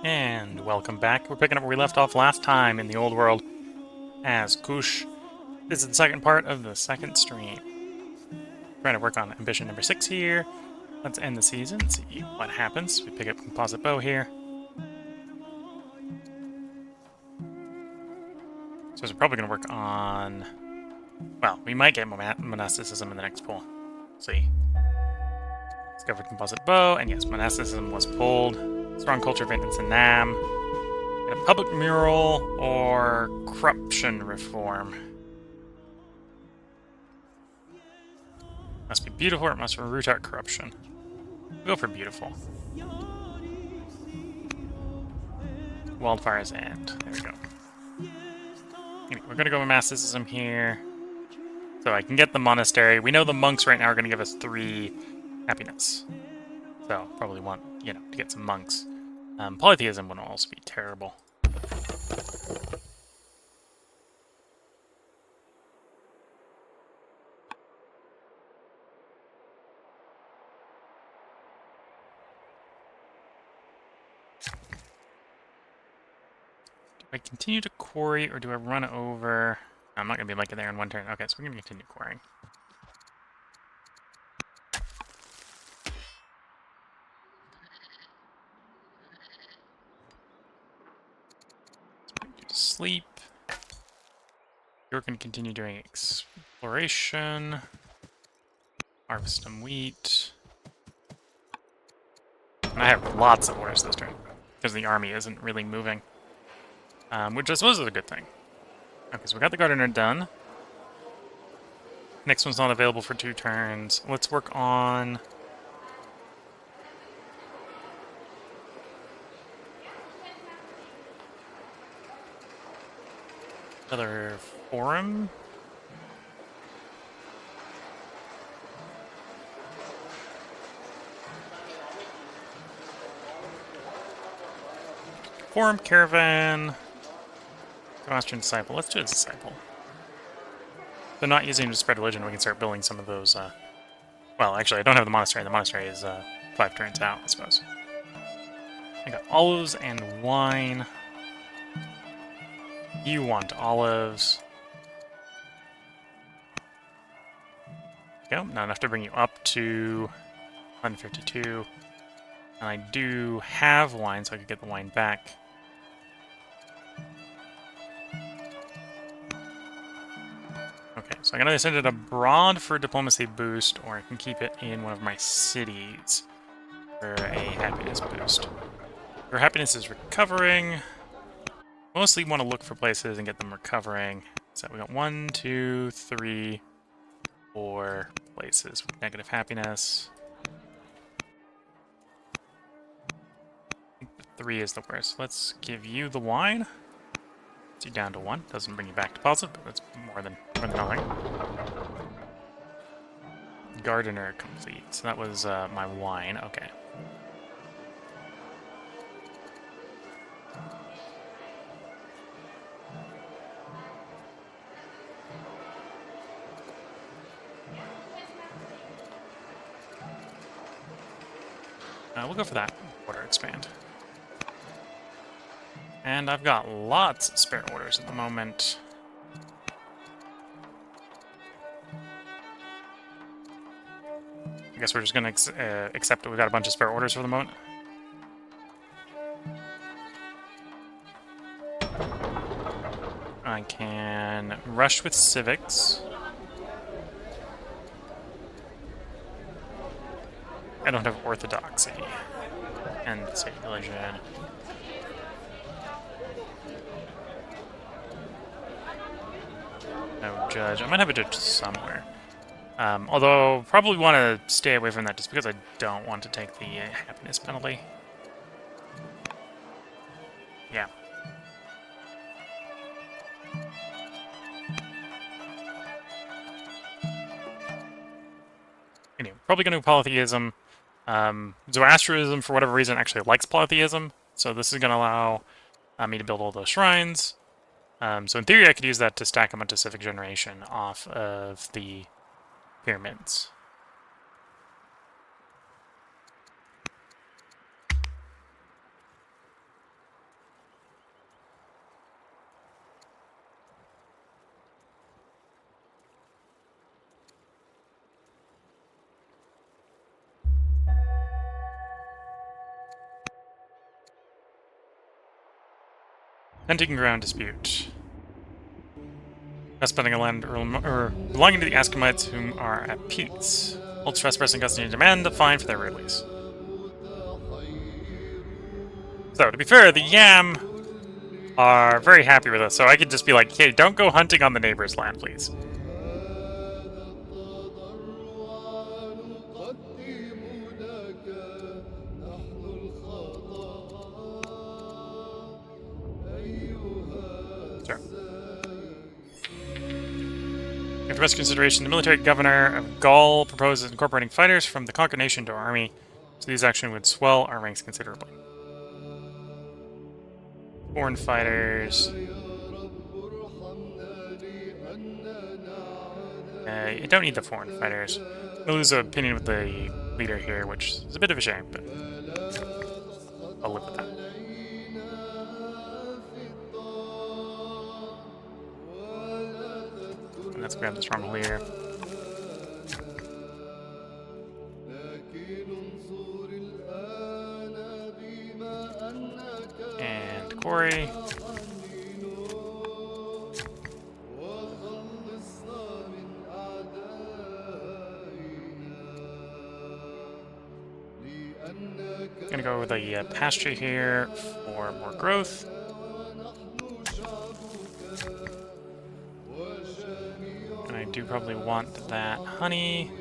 And welcome back. We're picking up where we left off last time in the old world as Kush. This is the second part of the second stream. Trying to work on ambition number 6 here. Let's end the season, see what happens. We pick up composite bow here. So we're probably going to work on... Well, we might get monasticism in the next pull. See. Discovered composite bow, and yes, monasticism was pulled. Strong culture of maintenance in Nam. A public mural or corruption reform. Must be beautiful or it must root out corruption. We'll go for beautiful. Wildfire's End. There we go. Anyway, we're going to go with monasticism here. So I can get the monastery. We know the monks right now are going to give us 3 happiness. So probably want, to get some monks. Polytheism would also be terrible. Do I continue to quarry or do I run over? I'm not going to be like it there in one turn. Okay, so we're going to continue quarrying. Sleep. You're going to continue doing exploration. Harvest some wheat. And I have lots of orders this turn, because the army isn't really moving. Which I suppose is a good thing. Okay, so we got the gardener done. Next one's not available for 2 turns. Let's work on... another forum? Forum, caravan, Austrian disciple. Let's do a disciple. They're not using it to spread religion. We can start building some of those. Well, actually, I don't have the monastery. The monastery is 5 turns out, I suppose. I got olives and wine. You want olives. Go. Not enough to bring you up to 152. And I do have wine, so I could get the wine back. Okay, so I can either send it abroad for a diplomacy boost, or I can keep it in one of my cities for a happiness boost. Your happiness is recovering. Mostly want to look for places and get them recovering. So we got 1, 2, 3, 4 places with negative happiness. I think the 3 is the worst. Let's give you the wine. It's you down to 1. Doesn't bring you back to positive, but that's more than nothing. Gardener complete. So that was my wine. Okay. We'll go for that. Order expand. And I've got lots of spare orders at the moment. I guess we're just going to accept that we've got a bunch of spare orders for the moment. I can rush with civics. I don't have orthodoxy. And say religion. No judge. I might have a judge somewhere. Although, probably want to stay away from that just because I don't want to take the happiness penalty. Yeah. Anyway, probably going to do polytheism. Zoroastrianism, for whatever reason, actually likes polytheism, so this is going to allow me to build all those shrines. So in theory, I could use that to stack a bunch of civic generation off of the pyramids. Hunting ground dispute. Spending a land or belonging to the Askamites whom are at peace. Holds trespassing custody and demand a fine for their release. So, to be fair, the Yam are very happy with us, so I could just be like, hey, don't go hunting on the neighbor's land, please. Sure. After much consideration, the military governor of Gaul proposes incorporating fighters from the conquered nation to our army, so these actions would swell our ranks considerably. Foreign fighters. I don't need the foreign fighters. I lose an opinion with the leader here, which is a bit of a shame, but I'll live with that. And let's grab the stronghold here. And Corey. Gonna go with a pasture here for more growth. And I do probably want that honey.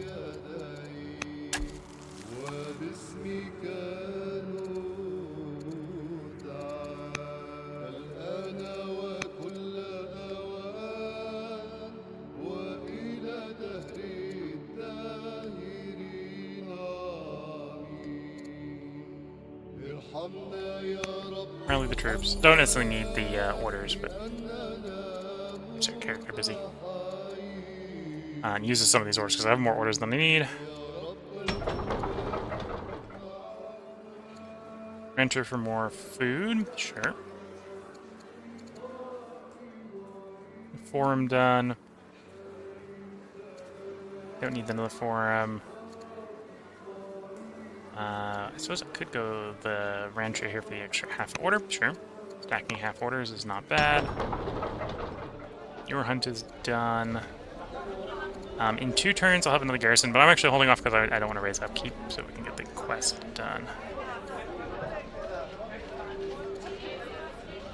Rally the troops. Don't necessarily need the orders, but keeps our character busy. And uses some of these orders because I have more orders than I need. Enter for more food, sure. Forum done. Don't need another forum. I suppose I could go the rancher here for the extra half order, sure. Stacking half orders is not bad. Your hunt is done. In 2 turns I'll have another garrison, but I'm actually holding off because I don't want to raise upkeep, so we can get the quest done.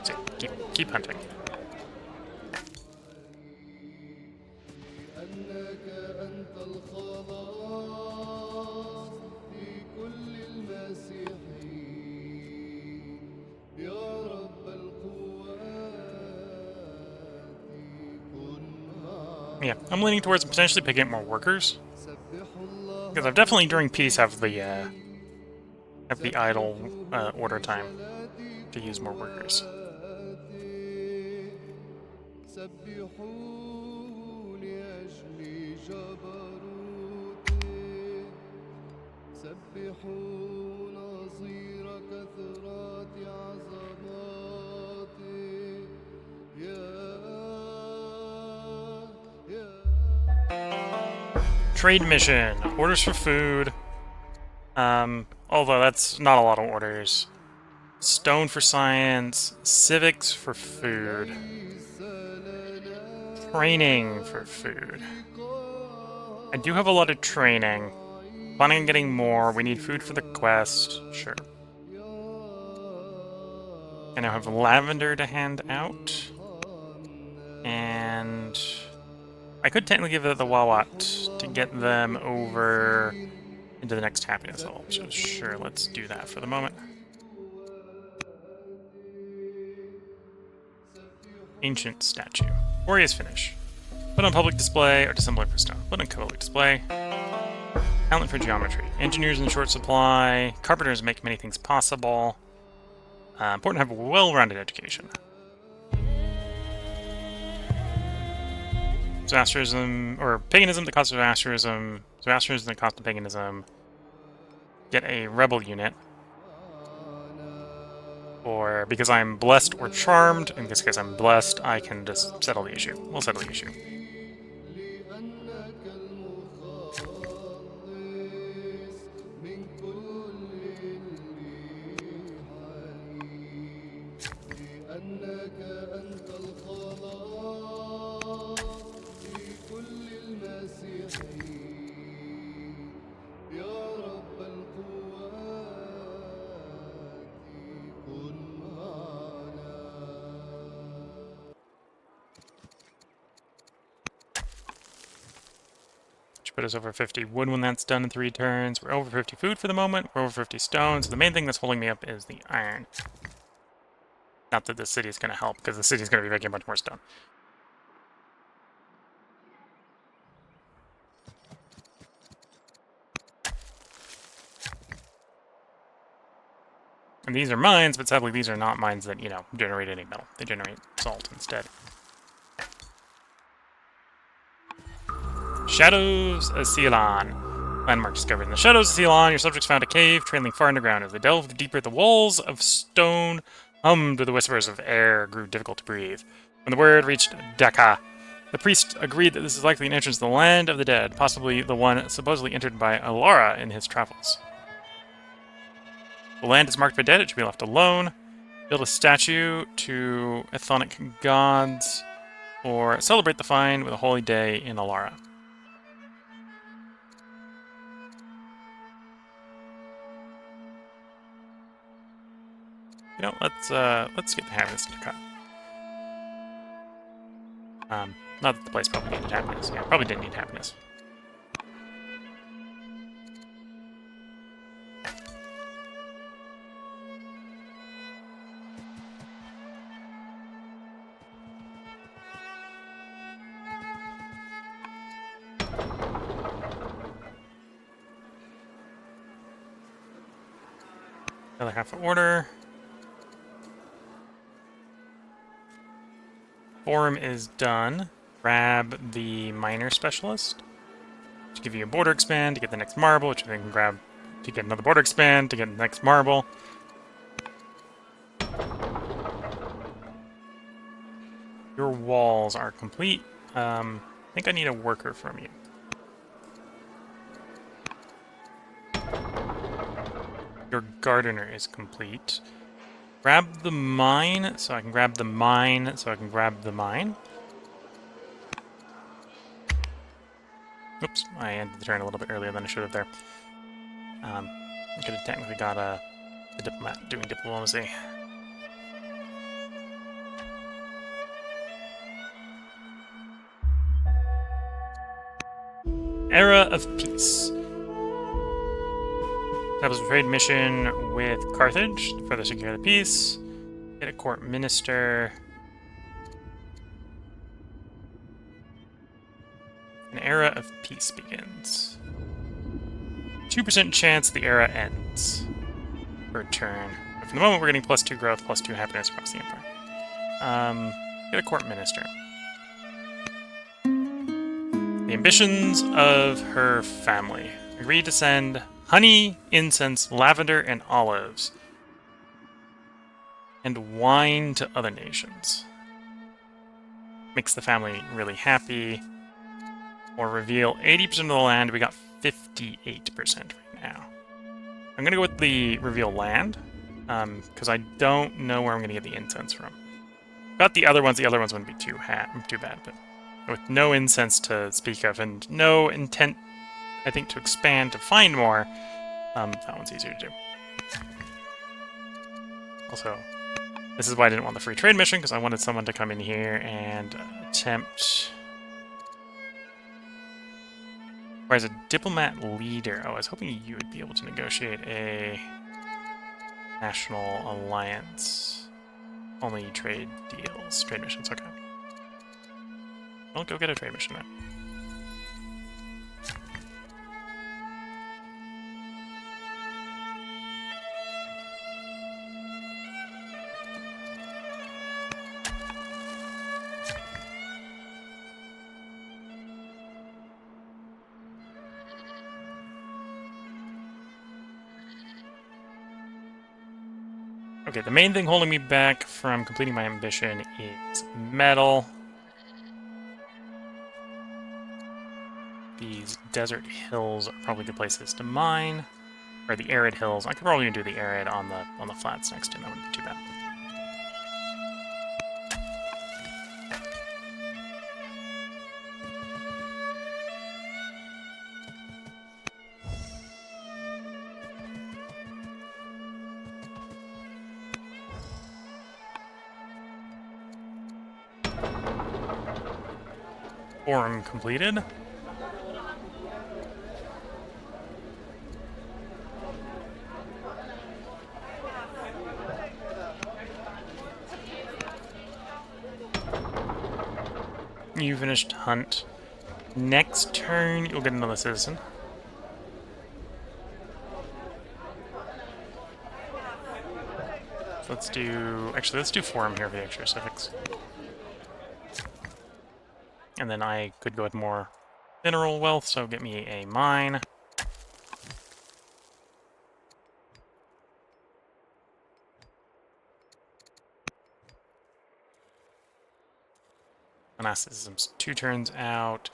So keep hunting. Yeah, I'm leaning towards potentially picking up more workers. Because I've definitely during peace have the idle order time to use more workers. Trade mission. Orders for food. Although that's not a lot of orders. Stone for science. Civics for food. Training for food. I do have a lot of training. Planning on getting more. We need food for the quest. Sure. I now have lavender to hand out. And I could technically give it the Wawat to get them over into the next happiness level. So sure, let's do that for the moment. Ancient statue. Glorious finish. Put on public display or dissembler for stone. Put on public display. Talent for geometry. Engineers in short supply. Carpenters make many things possible. Important to have a well-rounded education. Zoroastrianism, or paganism, the cost of Zoroastrianism. Zoroastrianism, the cost of paganism. Get a rebel unit. Or because I'm blessed or charmed, in this case I'm blessed, I can just settle the issue. We'll settle the issue. should put us over 50 wood when that's done in 3 turns. We're over 50 food for the moment. We're over 50 stone. So the main thing that's holding me up is the iron. Not that the city is going to help, because the city is going to be making a bunch more stone. And these are mines, but sadly these are not mines that, you know, generate any metal. They generate salt instead. Shadows of Ceylon. Landmark discovered. In the shadows of Ceylon, your subjects found a cave trailing far underground. As they delved deeper, the walls of stone hummed with the whispers of air grew difficult to breathe. When the word reached Dhaka, the priest agreed that this is likely an entrance to the land of the dead, possibly the one supposedly entered by Alara in his travels. The land is marked by dead, it should be left alone. Build a statue to Ethonic gods, or celebrate the find with a holy day in Alara. You know, let's get the happiness to cut. Not that the place probably needed happiness. Yeah, probably didn't need happiness. Another half of order. Forum is done. Grab the miner specialist to give you a border expand to get the next marble, which you then can grab to get another border expand to get the next marble. Your walls are complete. I think I need a worker from you. Your gardener is complete. Grab the mine, so I can grab the mine, so I can grab the mine. Oops, I ended the turn a little bit earlier than I should have there. I could have technically got a diplomat doing diplomacy. Era of Peace. Establish a trade mission with Carthage to further secure the peace. Get a court minister. An era of peace begins. 2% chance the era ends per turn. But for the moment, we're getting +2 growth, +2 happiness across the empire. Get a court minister. The ambitions of her family. Agreed to send honey, incense, lavender, and olives, and wine to other nations. Makes the family really happy. Or reveal 80% of the land. We got 58% right now. I'm going to go with the reveal land, because I don't know where I'm going to get the incense from. Got the other ones wouldn't be too bad, but with no incense to speak of, and no intent, I think, to expand to find more, that one's easier to do. Also, this is why I didn't want the free trade mission, because I wanted someone to come in here and attempt... Requires a diplomat leader. Oh, I was hoping you would be able to negotiate a national alliance. Only trade deals. Trade missions, okay. I'll go get a trade mission then. Okay, the main thing holding me back from completing my ambition is metal. These desert hills are probably good places to mine. Or the arid hills. I could probably do the arid on the flats next to them. That wouldn't be too bad. Forum completed. You finished hunt. Next turn, you'll get another citizen. So let's do... Actually, let's do forum here for the extra civics. And then I could go with more mineral wealth, so get me a mine. Monasticism's 2 turns out.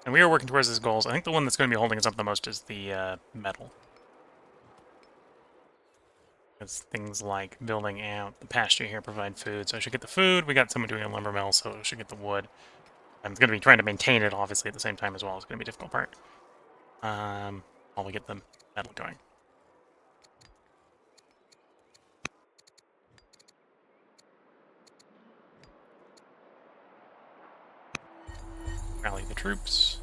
And we are working towards these goals. I think the one that's going to be holding us up the most is the metal. Because things like building out the pasture here provide food. So I should get the food. We got someone doing a lumber mill, so I should get the wood. I'm going to be trying to maintain it, obviously, at the same time as well. It's going to be a difficult part. While we get the metal going. Rally the troops.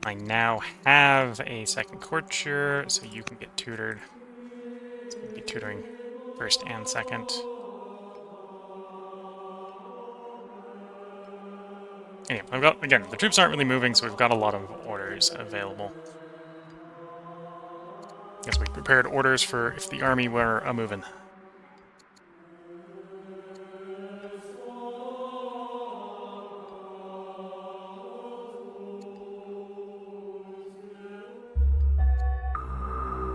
I now have a second courtier, so you can get tutored. So we'll be tutoring first and second. Anyway, I've got, again, the troops aren't really moving, so we've got a lot of orders available. Guess we prepared orders for if the army were a-moving.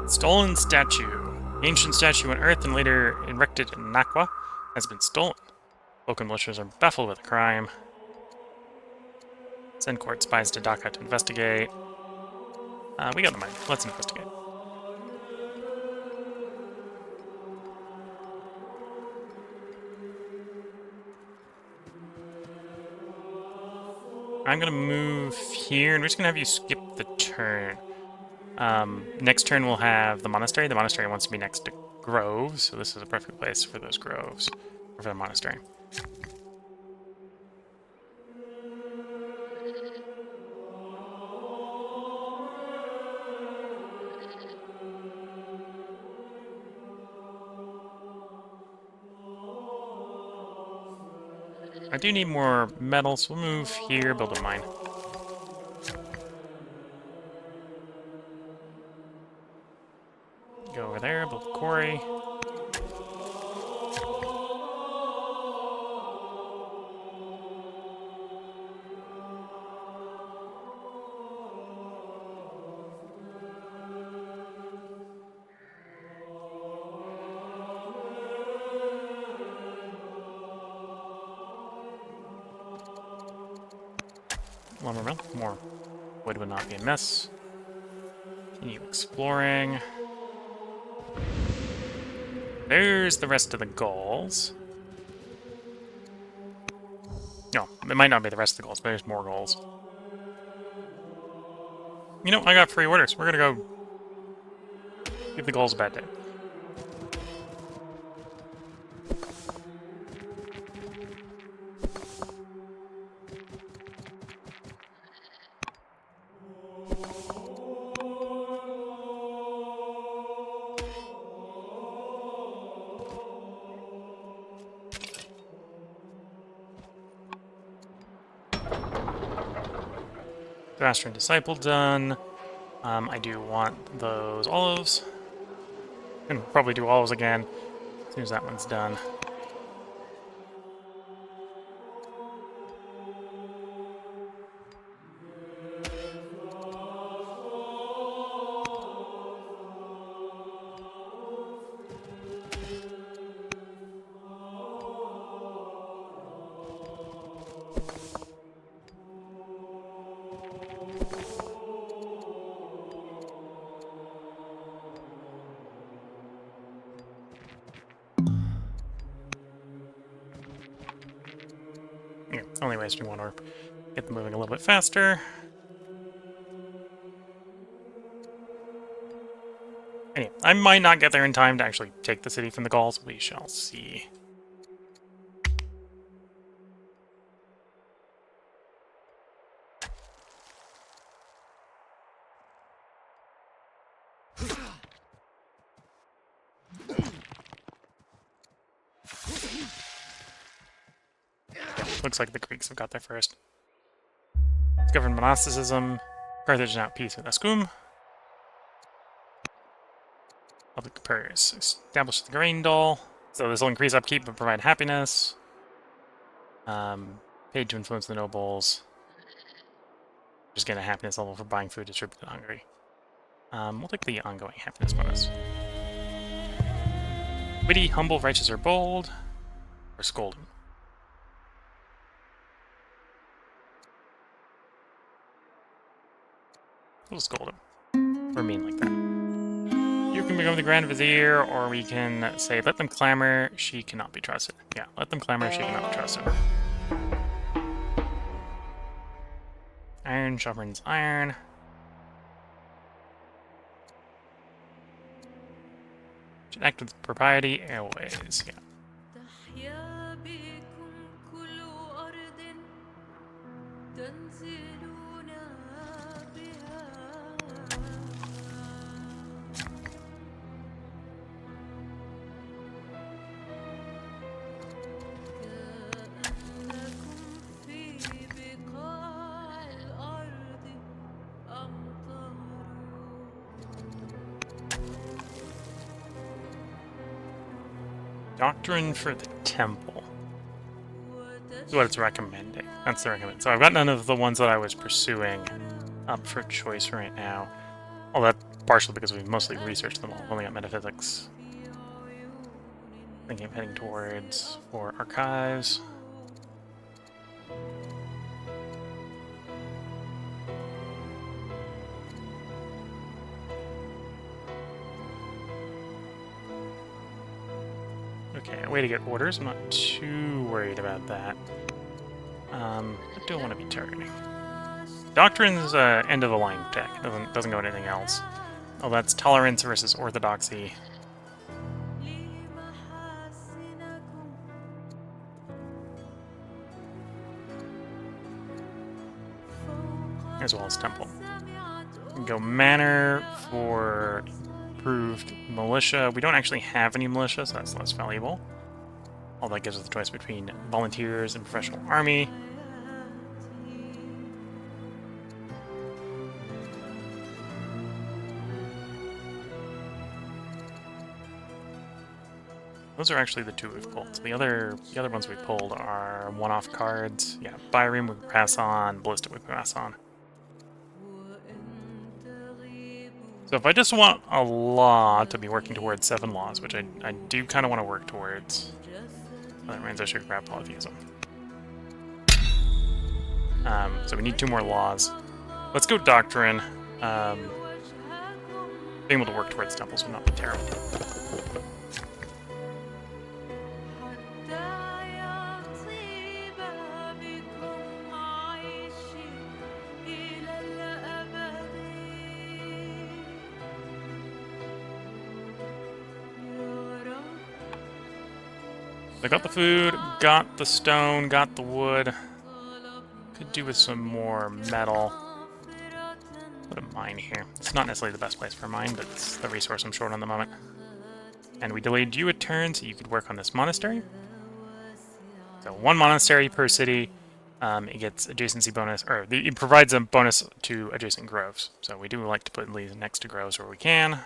Stolen statue. Ancient statue on Earth and later erected in Nakwa has been stolen. Local militias are baffled with the crime. Send court spies to Dhaka to investigate. We got the money. Let's investigate. I'm going to move here, and we're just going to have you skip the turn. Next turn we'll have the monastery. The monastery wants to be next to groves, so this is a perfect place for those groves, or for the monastery. I do need more metal, so we'll move here, build a mine. Go over there, build a quarry. Lumber mill. More wood would not be amiss. Continue exploring. There's the rest of the goals. No, it might not be the rest of the goals, but there's more goals. You know, I got free orders. We're gonna go give the goals a bad day. Master and Disciple done. I do want those olives. And probably do olives again as soon as that one's done. Yeah, only wasting one orb. Get them moving a little bit faster. Anyway, I might not get there in time to actually take the city from the Gauls. We shall see. Looks like the Greeks have got there first. Discovered monasticism. Carthage is now at peace with Ascum. Public prayers. Establish the grain dole. So this will increase upkeep and provide happiness. Paid to influence the nobles. Just get a happiness level for buying food distributed to Hungary. We'll take the ongoing happiness bonus. Witty, humble, righteous, or bold. Or scolding. We'll scold him. Or mean like that. You can become the Grand Vizier, or we can say, let them clamor, she cannot be trusted. Yeah, let them clamor, she cannot be trusted. Iron sharpens iron. Should act with propriety, always, yeah. Doctrine for the temple. That's what it's recommending. That's the recommend. So I've got none of the ones that I was pursuing up for choice right now. Well, that's partially because we've mostly researched them all. We've only got metaphysics. Thinking of heading towards for archives. Okay, a way to get orders. I'm not too worried about that. I don't want to be targeting. Doctrine's end of the line tech. Doesn't go to anything else. Oh, that's tolerance versus orthodoxy. As well as temple. We can go manor for improved militia. We don't actually have any militia, so that's less valuable. All that gives us the choice between volunteers and professional army. Those are actually the two we've pulled. So the other ones we pulled are one-off cards. Yeah, Byrene we can pass on, Ballistic we can pass on. So if I just want a law to be working towards 7 laws, which I do kind of want to work towards, that means I should grab polytheism. So we need 2 more laws. Let's go doctrine. Being able to work towards temples would not be terrible. I got the food, got the stone, got the wood. Could do with some more metal. Put a mine here. It's not necessarily the best place for a mine, but it's the resource I'm short on the moment. And we delayed you a turn, so you could work on this monastery. So 1 monastery per city. It gets adjacency bonus, or it provides a bonus to adjacent groves. So we do like to put these next to groves where we can.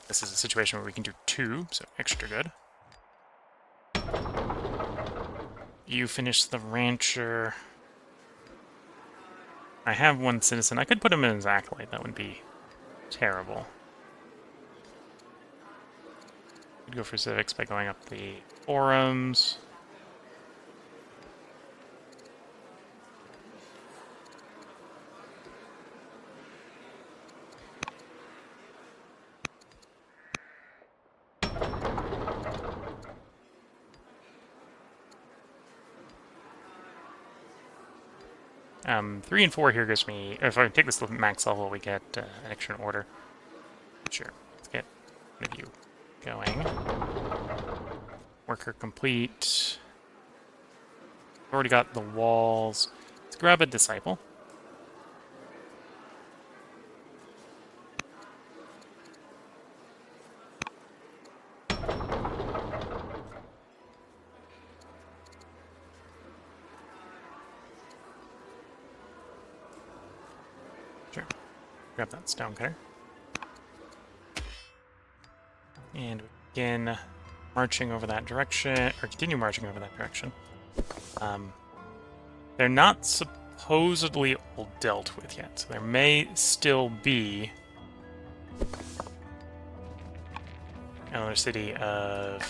This is a situation where we can do 2, so extra good. You finish the rancher. I have 1 citizen. I could put him in as acolyte. That would be terrible. Could go for civics by going up the forums. Three and 4 here gives me, if I take this to max level, we get an extra order. Sure, let's get one of you going. Worker complete. Already got the walls. Let's grab a disciple. Grab that stone cutter. And we begin marching over that direction, or continue marching over that direction. They're not supposedly all dealt with yet, so there may still be another city of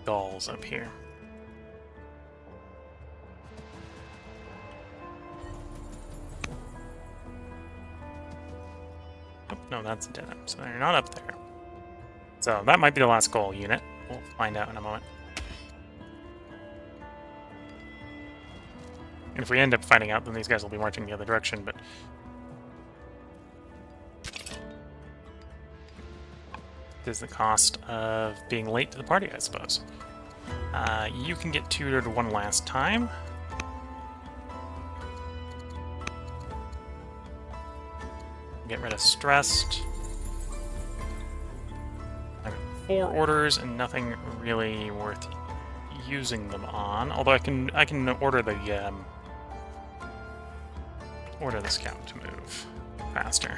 Gauls up here. Oh, no, that's dead end, so they're not up there. So that might be the last Gaul unit. We'll find out in a moment. And if we end up finding out, then these guys will be marching the other direction, but... it is the cost of being late to the party, I suppose. You can get tutored one last time. Get rid of stressed. I've got 4 orders and nothing really worth using them on. Although I can order the scout to move faster.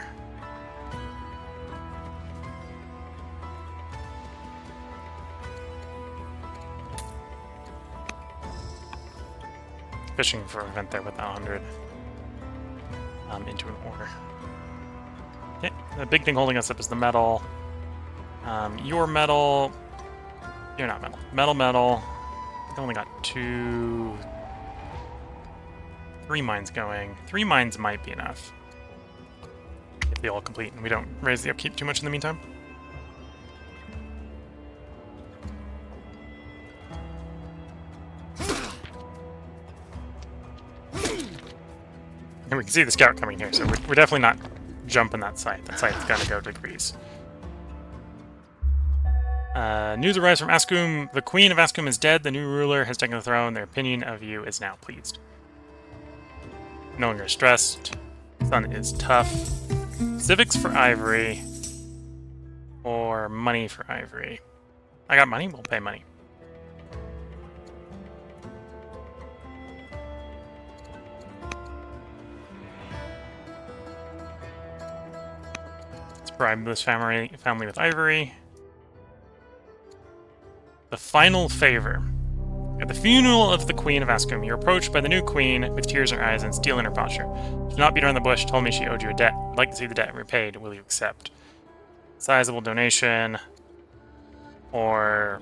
Fishing for an event there with 100 into an order. Okay, the big thing holding us up is the metal. Your metal. You're not metal. Metal. I only got 3 mines going. 3 mines might be enough. If they all complete and we don't raise the upkeep too much in the meantime. And we can see the scout coming here, so we're definitely not jumping that site. That site's gonna go to Greece. News arrives from Ascum. The Queen of Ascum is dead. The new ruler has taken the throne. Their opinion of you is now pleased. No longer stressed. Sun is tough. Civics for ivory. Or money for ivory. I got money? We'll pay money. Let's bribe this family with ivory. The final favor. At the funeral of the Queen of Ascum, you're approached by the new queen with tears in her eyes and steel in her posture. Do not beat around the bush. Told me she owed you a debt. I'd like to see the debt repaid. Will you accept? Sizable donation. Or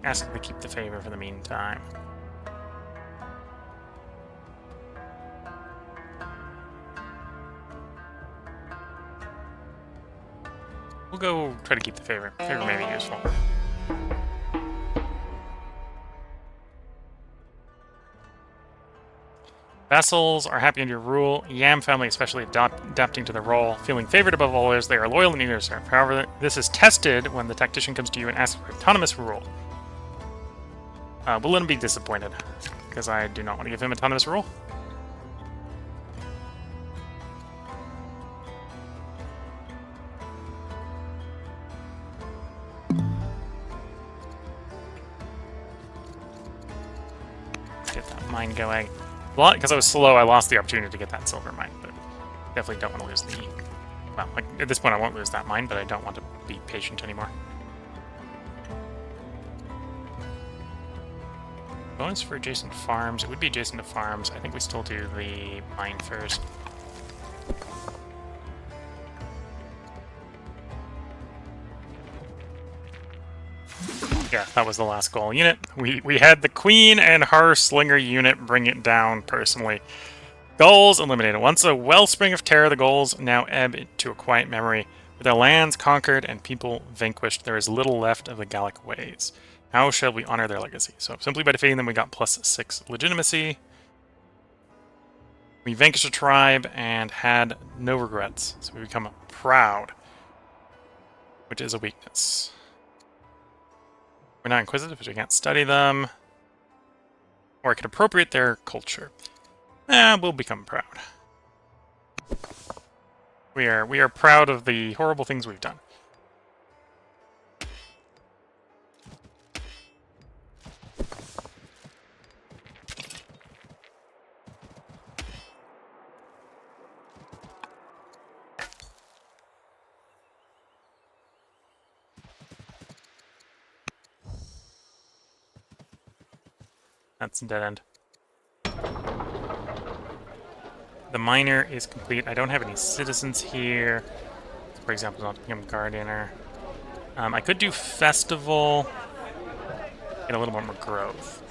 ask to keep the favor for the meantime. We'll go try to keep the favor. Favor may be useful. Vassals are happy under your rule. Yam family especially adapting to the role. Feeling favored above all others, they are loyal and eager to serve. However, this is tested when the tactician comes to you and asks for autonomous rule. We'll let him be disappointed, because I do not want to give him autonomous rule. Let's get that mine going. Because I was slow, I lost the opportunity to get that silver mine, but definitely don't want to lose the... Well, like, at this point I won't lose that mine, but I don't want to be patient anymore. Bonus for adjacent farms. It would be adjacent to farms. I think we still do the mine first. Yeah, that was the last goal unit. We had the Queen and her Slinger unit bring it down personally. Goals eliminated. Once a wellspring of terror, the goals now ebb into a quiet memory. With their lands conquered and people vanquished, there is little left of the Gallic ways. How shall we honor their legacy? So simply by defeating them, we got +6 legitimacy. We vanquished a tribe and had no regrets. So we become proud, which is a weakness. We're not inquisitive because we can't study them. Or I could appropriate their culture. We'll become proud. We are proud of the horrible things we've done. That's a dead end. The miner is complete. I don't have any citizens here. For example, not to become gardener. I could do festival. Get a little bit more growth.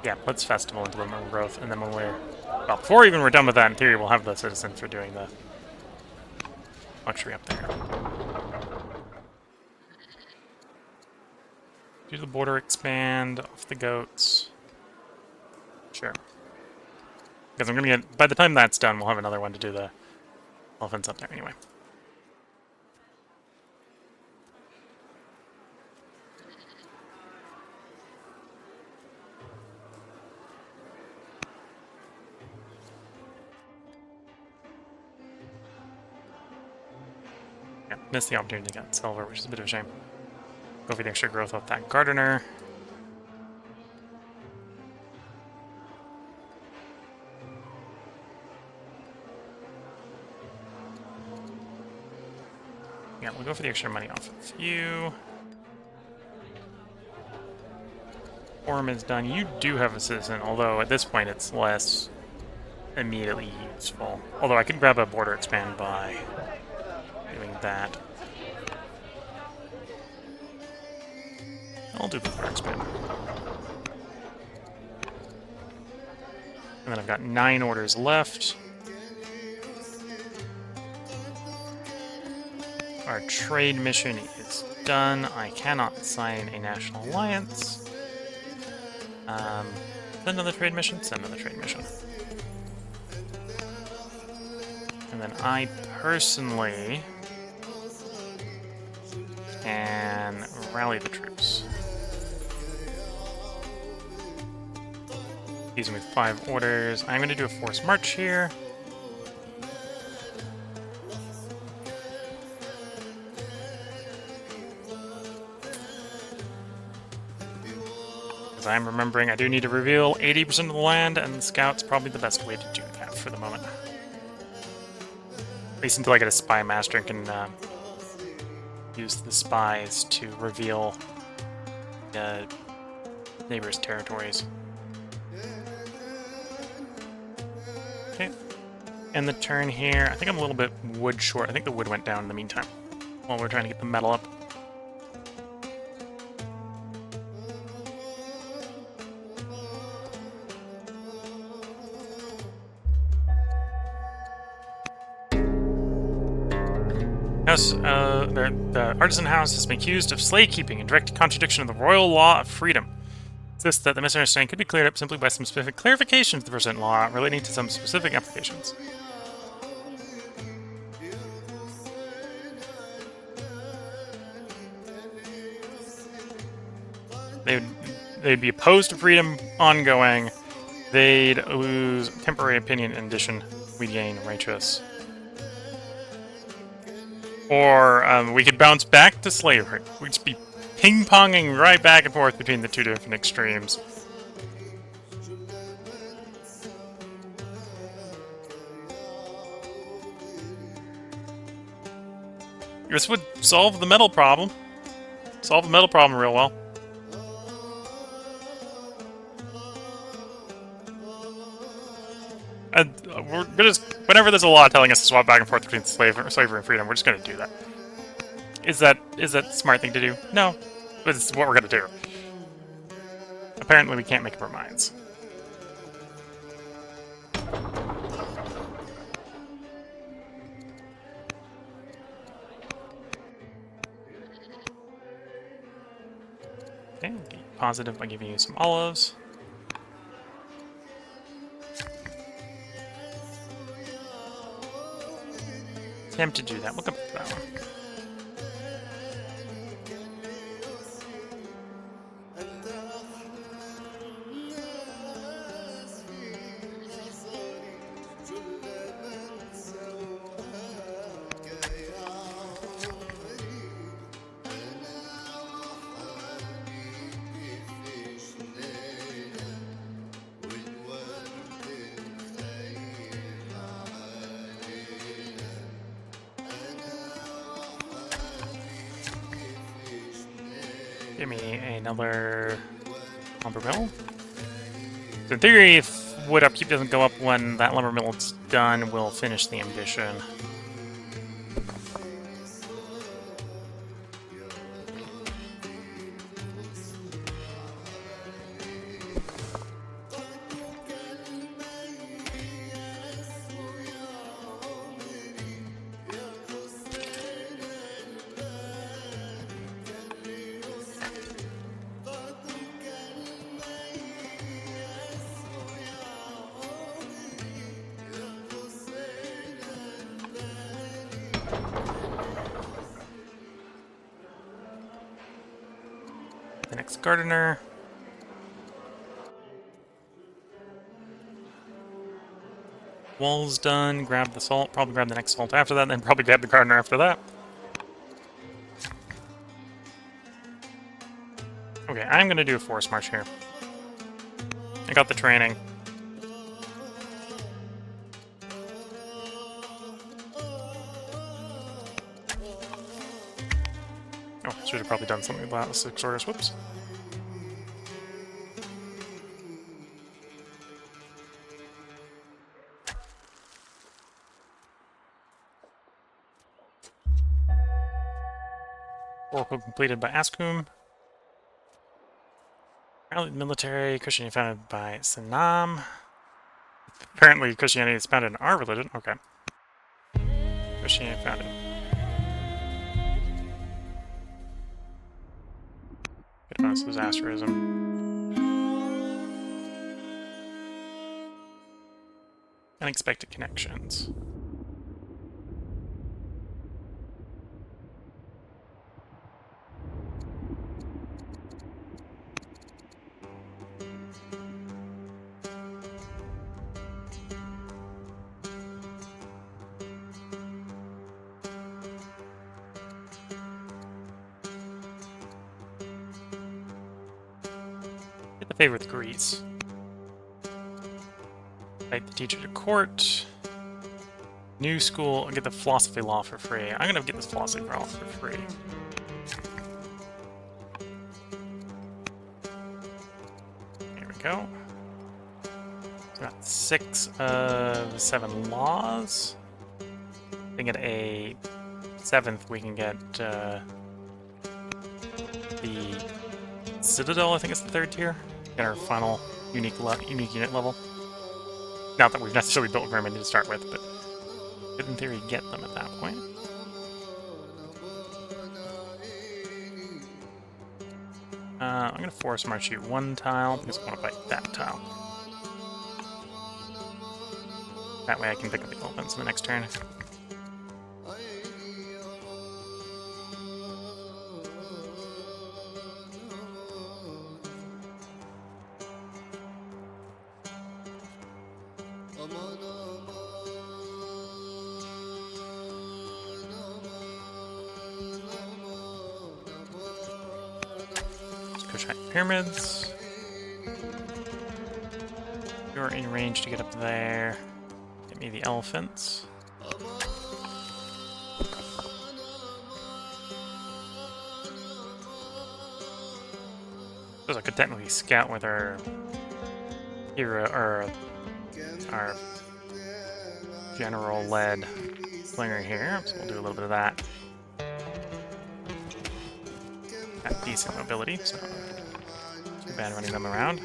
Yeah, let's festival into a little more growth, and then when we're... Well, before even we're done with that, in theory, we'll have the citizens for doing the luxury up there. Do the border expand off the goats. Sure. Because I'm gonna get... By the time that's done, we'll have another one to do the elephants up there anyway. Yeah, missed the opportunity to get silver, which is a bit of a shame. Go for the extra growth off that gardener. Yeah, we'll go for the extra money off of you. Forum is done. You do have a citizen, although at this point it's less immediately useful. Although I could grab a border expand by doing that. I'll do the border expand. And then I've got 9 orders left. Our trade mission is done. I cannot sign a national alliance. Send another trade mission? Send another trade mission. And then I personally can rally the troops. Using with 5 orders. I'm going to do a forced march here. As I'm remembering, I do need to reveal 80% of the land, and the scout's probably the best way to do that for the moment. At least until I get a spy master and can use the spies to reveal neighbors' territories. Okay. End the turn here. I think I'm a little bit wood short. I think the wood went down in the meantime while we're trying to get the metal up. The artisan house has been accused of slave keeping in direct contradiction of the royal law of freedom. Insists that the misunderstanding could be cleared up simply by some specific clarifications of the present law relating to some specific applications. They'd be opposed to freedom ongoing. They'd lose temporary opinion in addition. We'd gain righteous. Or we could bounce back to slavery. We'd just be ping-ponging right back and forth between the two different extremes. This would solve the metal problem. Solve the metal problem real well. And we're just, whenever there's a law telling us to swap back and forth between slavery and freedom, we're just going to do that. Is that the smart thing to do? No. But it's what we're going to do. Apparently we can't make up our minds. Okay, be positive by giving you some olives. Attempt to do that. Look up that one. Give me another lumber mill. So in theory, if wood upkeep doesn't go up when that lumber mill is done, we'll finish the ambition. The next gardener. Wall's done. Grab the salt. Probably grab the next salt after that, and then probably grab the gardener after that. Okay, I'm gonna do a forest march here. I got the training. Oh, should have probably done something about the 6 orders. Whoops. Oracle completed by Askum. Apparently military, Christianity founded by Sanam. Apparently Christianity is founded in our religion. Okay. Christianity founded. Good bonus disasterism. Unexpected connections. Favor with Greece. Take the teacher to court. New school. I'll get the philosophy law for free. I'm gonna get this philosophy law for free. Here we go. So got 6 of 7 laws. If we get a 7th, we can get the Citadel. I think it's the 3rd tier. Get our final unique unit level. Not that we've necessarily built very many to start with, but could in theory get them at that point. I'm going to force march you 1 tile because I want to fight that tile. That way I can pick up the elephants in the next turn. Kushite pyramids. You're in range to get up there. Get me the elephants. Suppose I could technically scout with our hero or our general-led slinger here, so we'll do a little bit of that. Got decent mobility, so too bad running them around.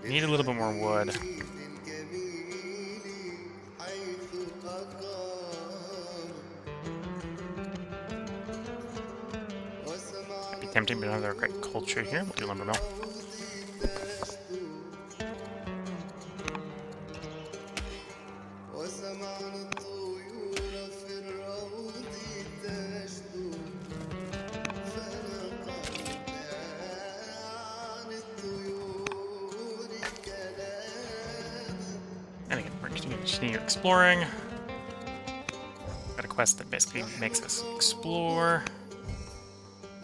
Need a little bit more wood. Might be tempting, but another great culture here. We'll do lumber mill. And again, we're going to continue exploring. Got a quest that basically makes us explore.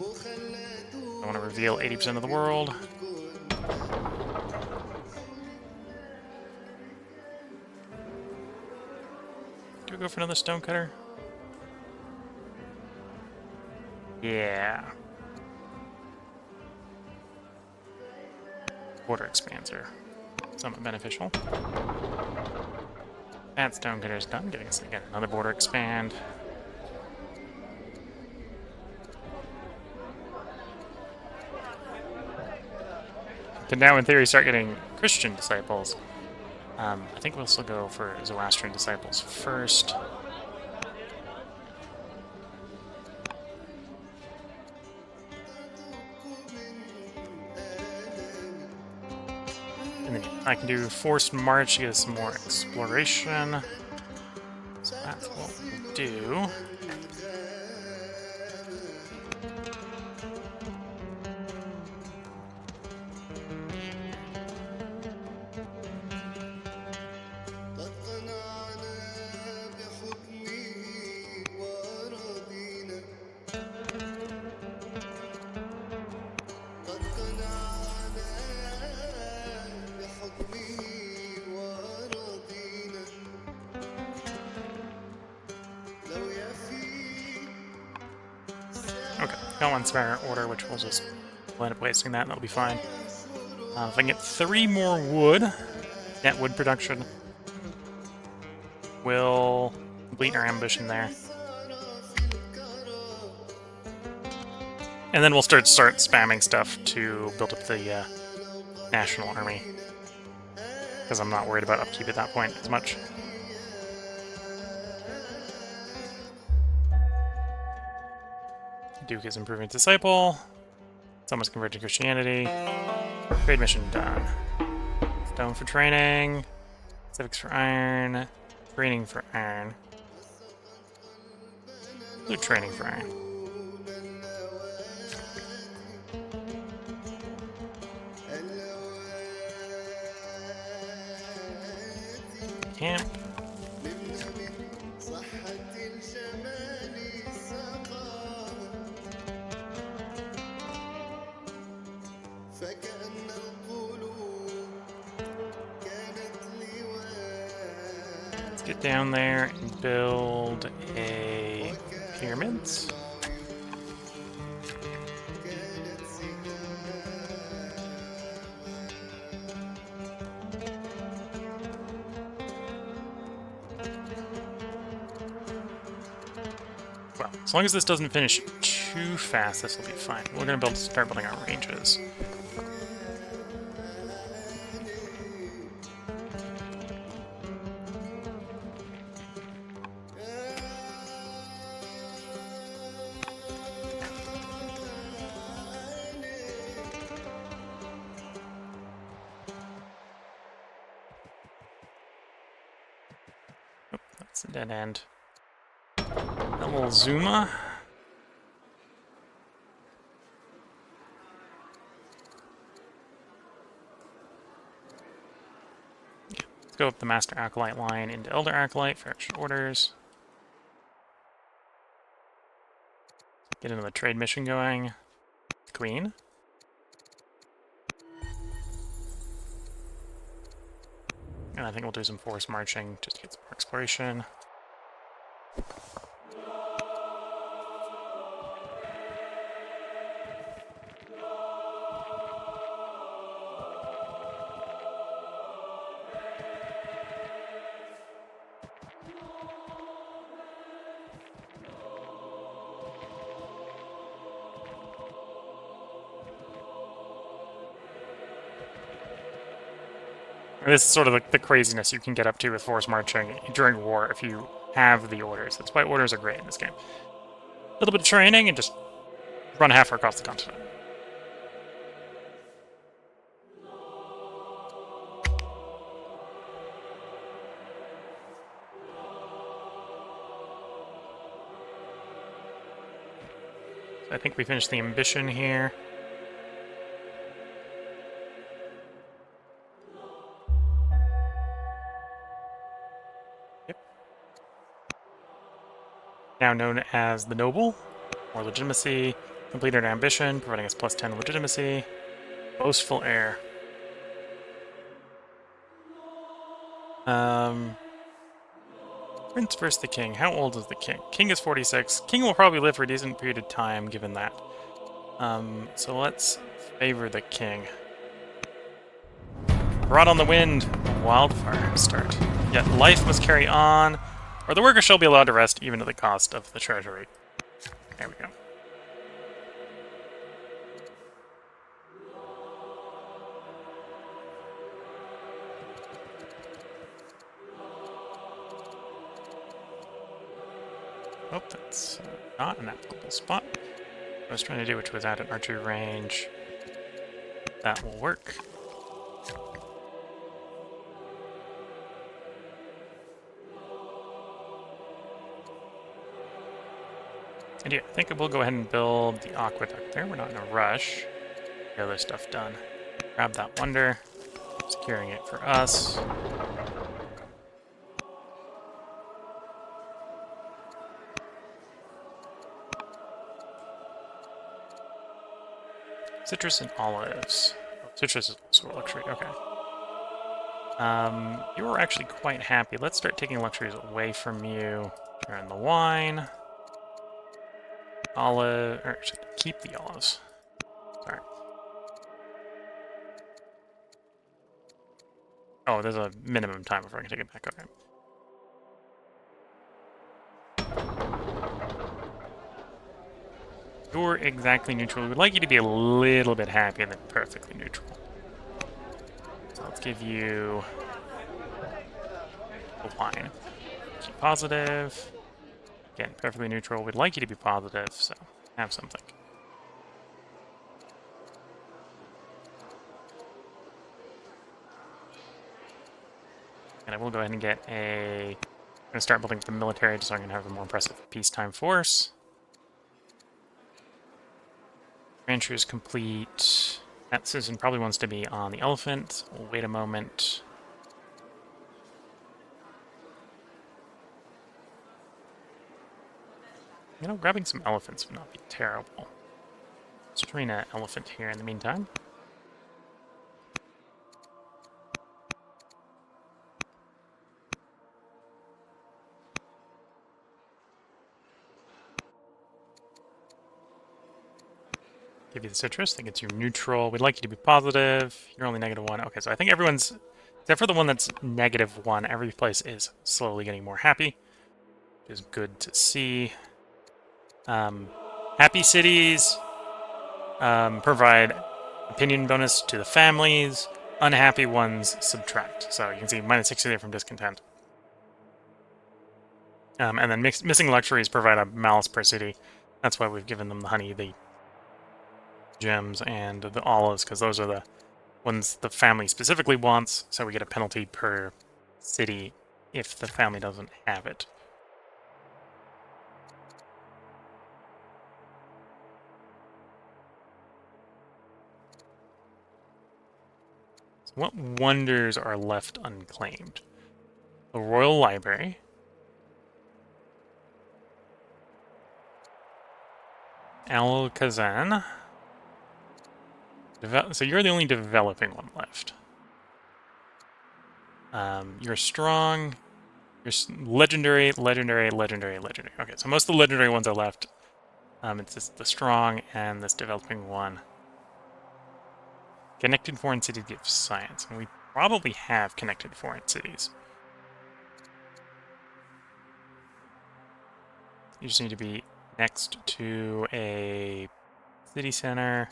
I want to reveal 80% of the world. Do we go for another stonecutter? Yeah. Border expanser. Somewhat beneficial. That stonecutter's done. Getting us again another border expand. Can now, in theory, start getting Christian disciples. I think we'll still go for Zoroastrian disciples first. And then I can do forced march to get us some more exploration. So that's what we'll do. Okay, got one spare order, which we'll just end up wasting that, and that'll be fine. If I can get 3 more wood, net wood production, we'll complete our ambition there. And then we'll start spamming stuff to build up the national army. Because I'm not worried about upkeep at that point as much. Duke is improving disciple. Someone's converting to Christianity. Trade mission done. Stone for training. Civics for iron. Training for iron. Blue training for iron. Camp. Let's get down there and build a pyramids. Well, as long as this doesn't finish too fast, this will be fine. We're going to start building our ranges. Oh, that's a dead end. A little Zuma. Let's go up the Master Acolyte line into Elder Acolyte for extra orders. Get into the trade mission going. Queen. And I think we'll do some force marching just to get some more exploration. This is sort of the craziness you can get up to with force marching during war if you have the orders. That's why orders are great in this game. A little bit of training and just run halfway across the continent. So I think we finished the ambition here. Now known as the Noble. More legitimacy. Completed ambition, providing us plus 10 legitimacy. Boastful heir. Prince versus the king. How old is the king? King is 46. King will probably live for a decent period of time, given that. So let's favor the king. Rot on the wind. Wildfire start. Yet life must carry on, or the workers shall be allowed to rest, even at the cost of the treasury. There we go. Oh, that's not an applicable spot. I was trying to do, which was at an archery range. That will work. And yeah, I think we'll go ahead and build the aqueduct there. We're not in a rush. The other stuff done. Grab that wonder. Securing it for us. Citrus and olives. Oh, citrus is also a luxury. Okay. You were actually quite happy. Let's start taking luxuries away from you. Turn the wine. Olive, or actually, keep the olives. Sorry. Oh, there's a minimum time before I can take it back. Okay. You're exactly neutral. We'd like you to be a little bit happy than perfectly neutral. So let's give you a wine. Keep positive. Again, perfectly neutral. We'd like you to be positive, so have something. And I will go ahead and get a... I'm going to start building the military just so I can have a more impressive peacetime force. Rancher is complete. That citizen probably wants to be on the elephant. We'll wait a moment. You know, grabbing some elephants would not be terrible. Let's train an elephant here in the meantime. Give you the citrus. I think it's your neutral. We'd like you to be positive. You're only -1. Okay, so I think everyone's... Except for the one that's -1, every place is slowly getting more happy. Which is good to see. Happy cities provide opinion bonus to the families. Unhappy ones subtract. So you can see -60 there from discontent. And then missing luxuries provide a malus per city. That's why we've given them the honey, the gems, and the olives, because those are the ones the family specifically wants, so we get a penalty per city if the family doesn't have it. So what wonders are left unclaimed? The Royal Library. Al Kazan. So you're the only developing one left. You're strong. You're legendary, legendary, legendary, legendary. Okay, so most of the legendary ones are left. It's just the strong and this developing one. Connected foreign cities gives science, and we probably have connected foreign cities. You just need to be next to a city center.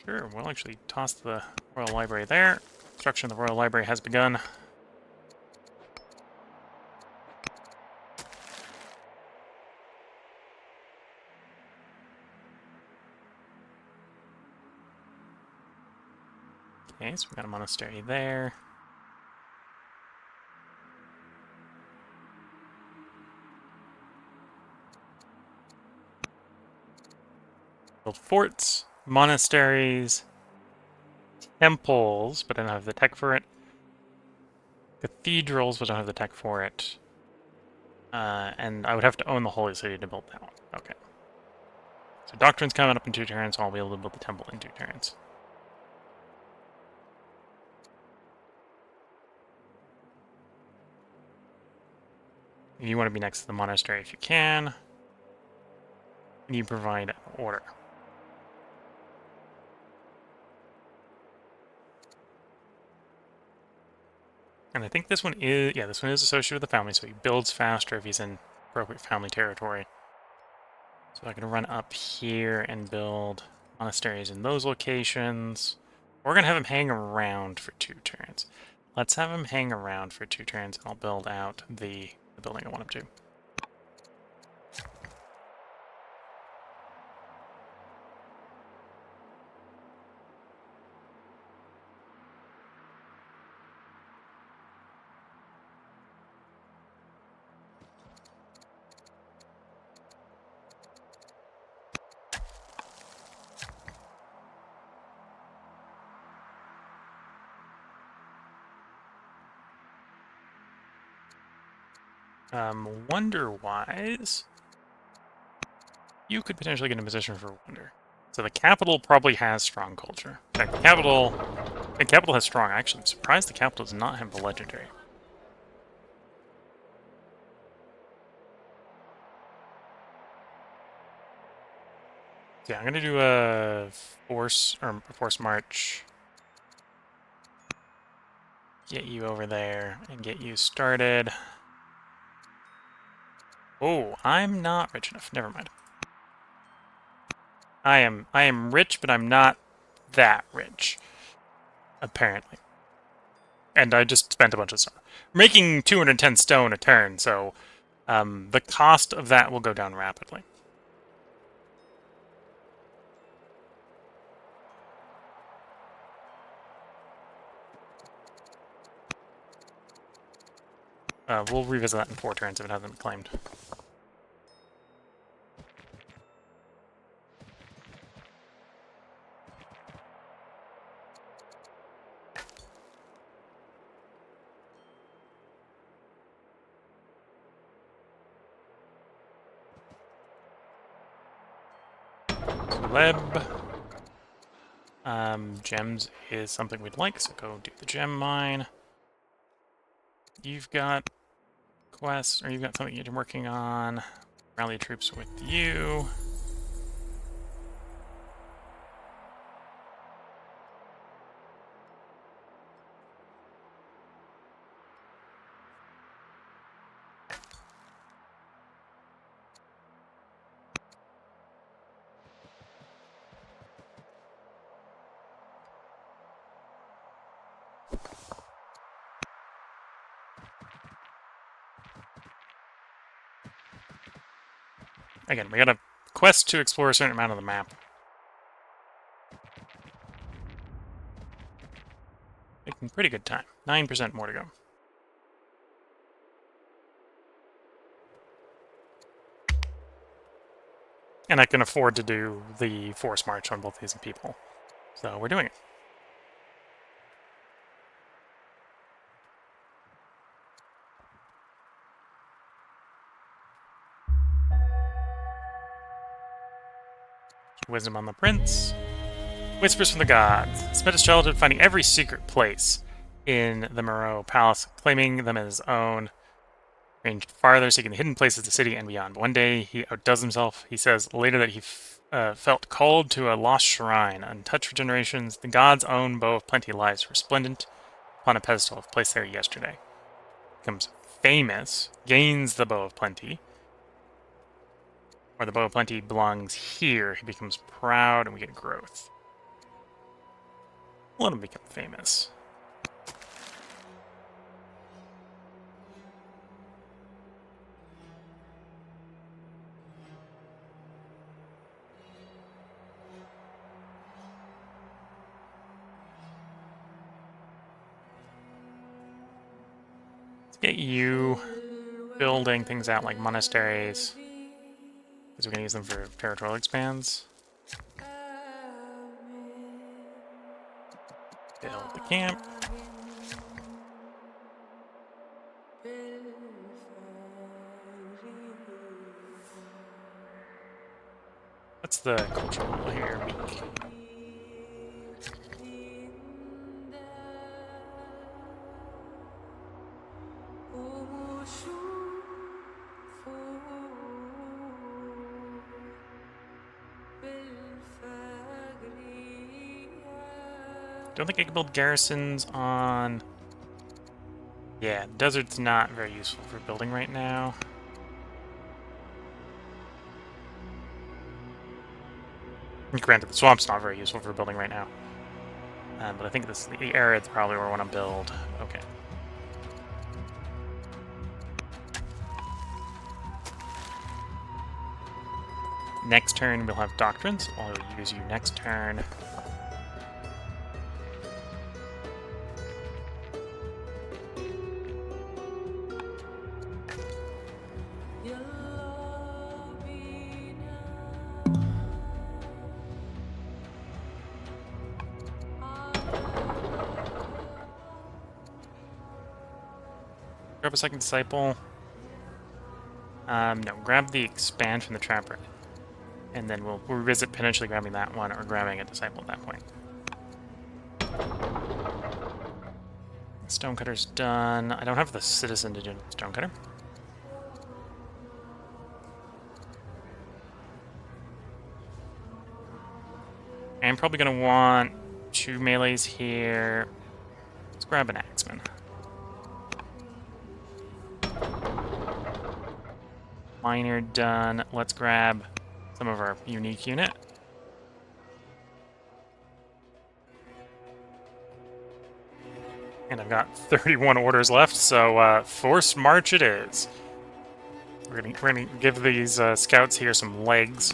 Sure, we'll actually toss the Royal Library there. Construction of the Royal Library has begun. Okay, so we got a monastery there. Build forts, monasteries, temples, but I don't have the tech for it. Cathedrals, but I don't have the tech for it. And I would have to own the Holy City to build that one. Okay. So Doctrine's coming up in 2 turns, so I'll be able to build the temple in 2 turns. You want to be next to the monastery if you can. And you provide order. And I think this one is, yeah, this one is associated with the family, so he builds faster if he's in appropriate family territory. So I can run up here and build monasteries in those locations. We're going to have him hang around for 2 turns. Let's have him hang around for 2 turns, and I'll build out the building I want him to. Wonder-wise, you could potentially get in a position for wonder. So the capital probably has strong culture. In fact, the capital has strong. Actually, I'm surprised the capital does not have the legendary. So yeah, I'm gonna do a force march. Get you over there and get you started. Oh, I'm not rich enough. Never mind. I am rich, but I'm not that rich. Apparently. And I just spent a bunch of stone. Making 210 stone a turn, so the cost of that will go down rapidly. We'll revisit that in 4 turns if it hasn't been claimed. Leb. Gems is something we'd like, so go do the gem mine. You've got quests, or you've got something you're working on. Rally troops with you. Again, we got a quest to explore a certain amount of the map. Making pretty good time. 9% more to go. And I can afford to do the force march on both these people. So we're doing it. Wisdom on the prince. Whispers from the gods. Spent his childhood finding every secret place in the Moreau Palace, claiming them as his own. Ranged farther, seeking the hidden places of the city and beyond. One day, he outdoes himself. He says later that he felt called to a lost shrine, untouched for generations. The god's own bow of plenty lies resplendent upon a pedestal placed there yesterday. Becomes famous, gains the bow of plenty. Or the bow of plenty belongs here. He becomes proud, and we get growth. Let him become famous. Let's get you building things out like monasteries, because we're going to use them for territorial expands. Build the camp. What's the cultural level here? Weak. Don't think I can build garrisons on... Yeah, desert's not very useful for building right now. Granted, the swamp's not very useful for building right now. But I think the arid's probably where I want to build. Okay. Next turn, we'll have doctrines. I'll use you next turn. Grab a second disciple. No, grab the expand from the trapper. And then we'll revisit potentially grabbing that one or grabbing a disciple at that point. Stonecutter's done. I don't have the citizen to do Stonecutter. I'm probably going to want 2 melees here. Let's grab an axeman. Miner done. Let's grab some of our unique unit. And I've got 31 orders left, so forced march it is. We're gonna give these scouts here some legs.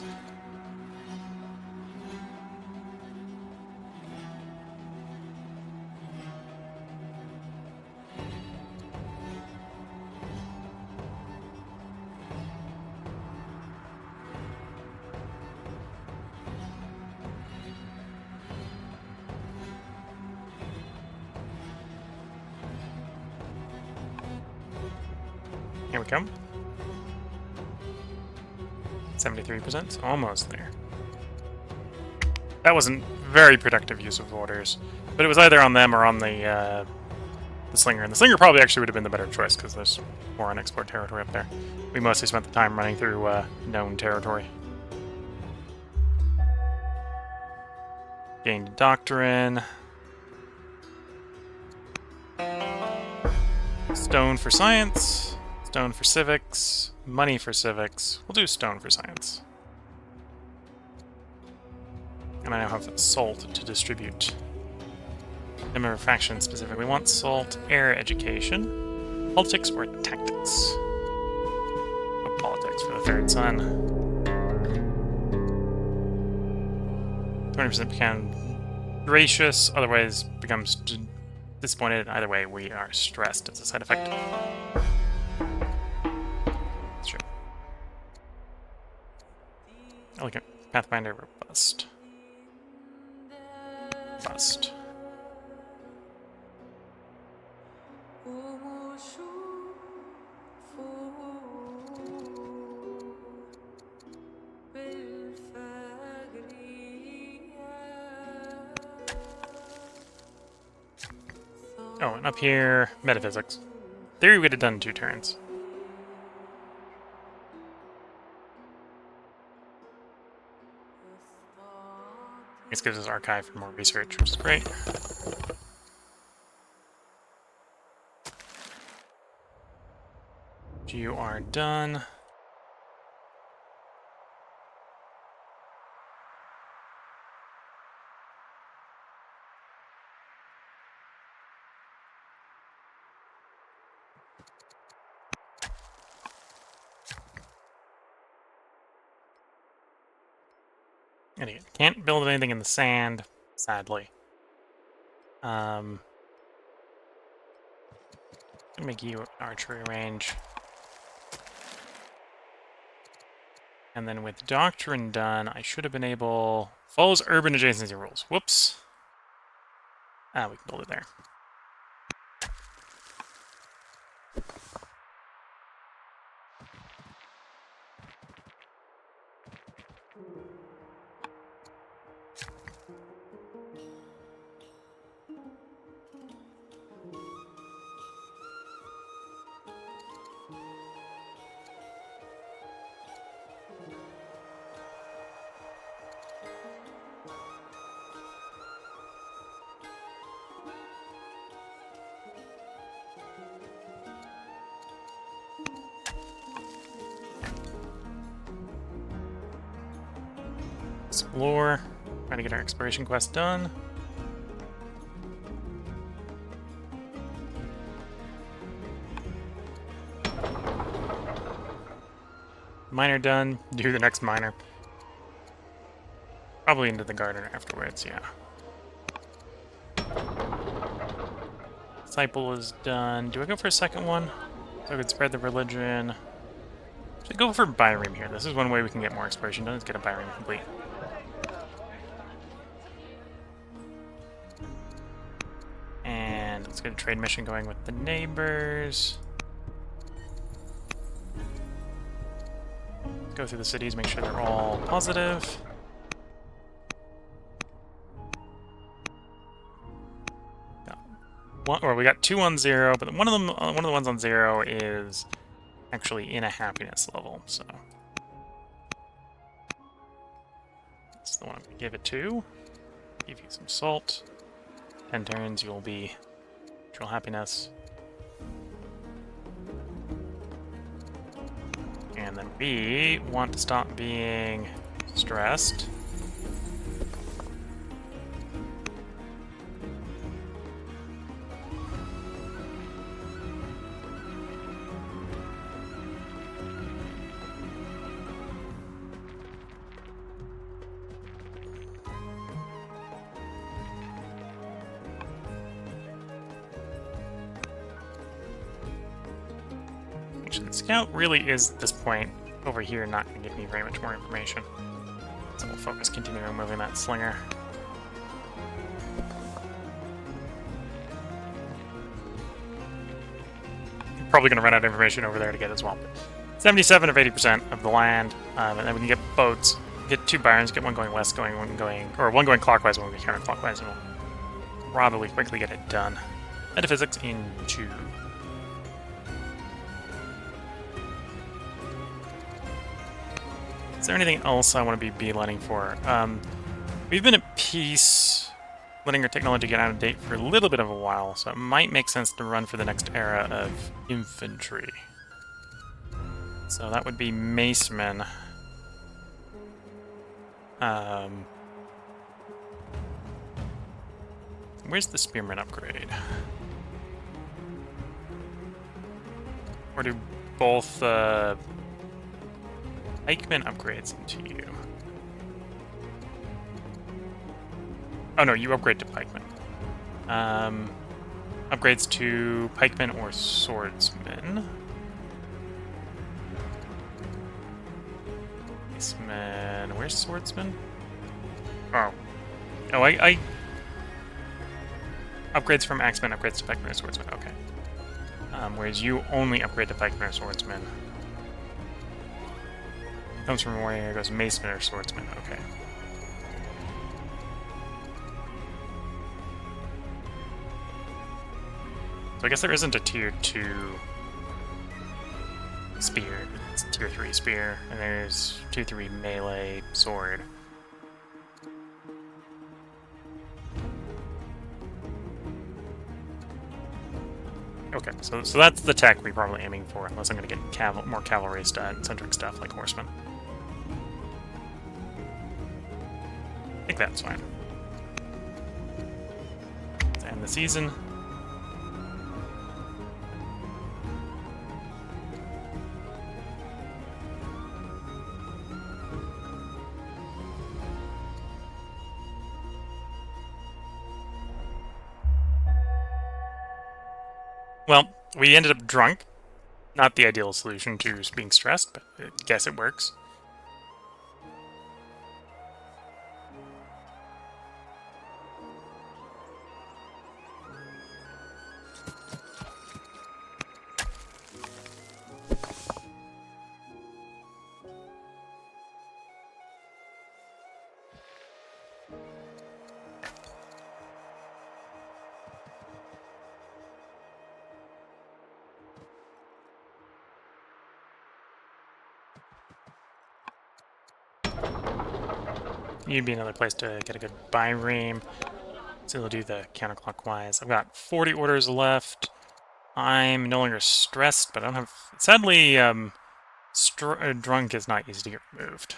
Here we come. 73%, so almost there. That wasn't very productive use of orders, but it was either on them or on the Slinger. And the Slinger probably actually would have been the better choice because there's more unexplored territory up there. We mostly spent the time running through known territory. Gained Doctrine. Stone for Science. Stone for Civics. Money for Civics. We'll do Stone for Science. And I now have Salt to distribute. Member faction specifically wants Salt, Air Education, Politics, or Tactics. Oh, Politics for the third son. 20% become gracious, otherwise becomes disappointed. Either way, we are stressed as a side effect. That's true. Elegant Pathfinder, robust. Bust. Oh, and up here, metaphysics. Theory would have done 2 turns. This gives us archive for more research, which is great. You are done. And again, can't build anything in the sand, sadly. Make you archery range. And then with Doctrine done, I should have been able... Follows urban adjacency rules. Whoops. Ah, we can build it there. explore. Trying to get our exploration quest done. Miner done. Do the next miner. Probably into the garden afterwards, yeah. Disciple is done. Do I go for a second one? So I could spread the religion. Should I go for Byreme here? This is one way we can get more exploration done. Let's get a Byreme complete. And let's get a trade mission going with the neighbors. Go through the cities, make sure they're all positive. We got 2 on 0, but one of the ones on 0 is actually in a happiness level, so that's the one I'm gonna give it to. Give you some salt. 10 turns, you'll be neutral happiness. And then we want to stop being stressed. The scout really is, at this point, over here, not going to give me very much more information. So we'll focus continuing moving that slinger. Probably going to run out of information over there to get as well. But 77 of 80% of the land, and then we can get boats. Get 2 Byrons, get one going west, one going clockwise, one going counterclockwise, and we'll probably quickly get it done. Metaphysics in 2. Is there anything else I want to be beelining for? We've been at peace, letting our technology get out of date for a little bit of a while, so it might make sense to run for the next era of infantry. So that would be Macemen. Where's the Spearman upgrade? Or do both Pikeman upgrades into you? Oh no, you upgrade to Pikeman. Upgrades to Pikeman or Swordsman. Maceman. Where's Swordsman? Oh. Oh, I upgrades from Axeman, upgrades to Pikeman or Swordsman. Okay. Whereas you only upgrade to Pikeman or Swordsman. Comes from warrior, goes Maceman or Swordsman. Okay. So I guess there isn't a tier 2 spear. It's a tier 3 spear, and there's tier 3 melee sword. Okay, so that's the tech we're probably aiming for, unless I'm going to get more cavalry-centric stuff like horsemen. I think that's fine. Let's end the season. Well, we ended up drunk. Not the ideal solution to being stressed, but I guess it works. You'd be another place to get a good Byreme. So we'll do the counterclockwise. I've got 40 orders left. I'm no longer stressed, but I don't have... Sadly, drunk is not easy to get removed.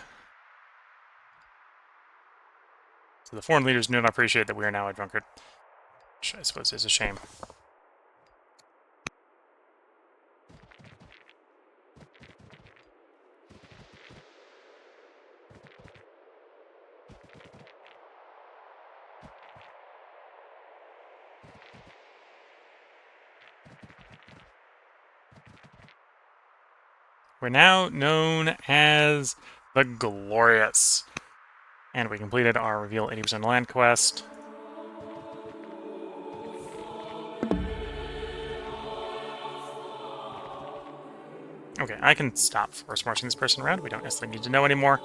So the foreign leaders do not appreciate that we are now a drunkard, which I suppose is a shame. We're now known as the Glorious. And we completed our Reveal 80% Land quest. Okay, I can stop force marching this person around. We don't necessarily need to know anymore.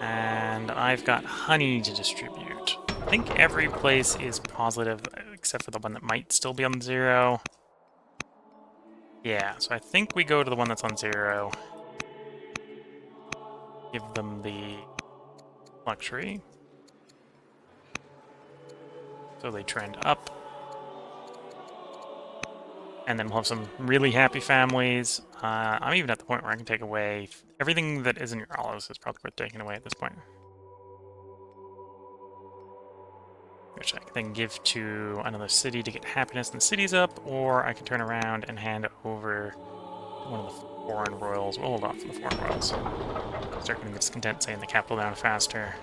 And I've got honey to distribute. I think every place is positive, except for the one that might still be on 0. Yeah, so I think we go to the one that's on 0. Give them the luxury. So they trend up. And then we'll have some really happy families. I'm even at the point where I can take away everything that isn't your olives is probably worth taking away at this point. Which I can then give to another city to get happiness and the city's up, or I can turn around and hand over to one of the foreign royals. We'll hold off on the foreign royals. Start getting discontent saying the capital down faster.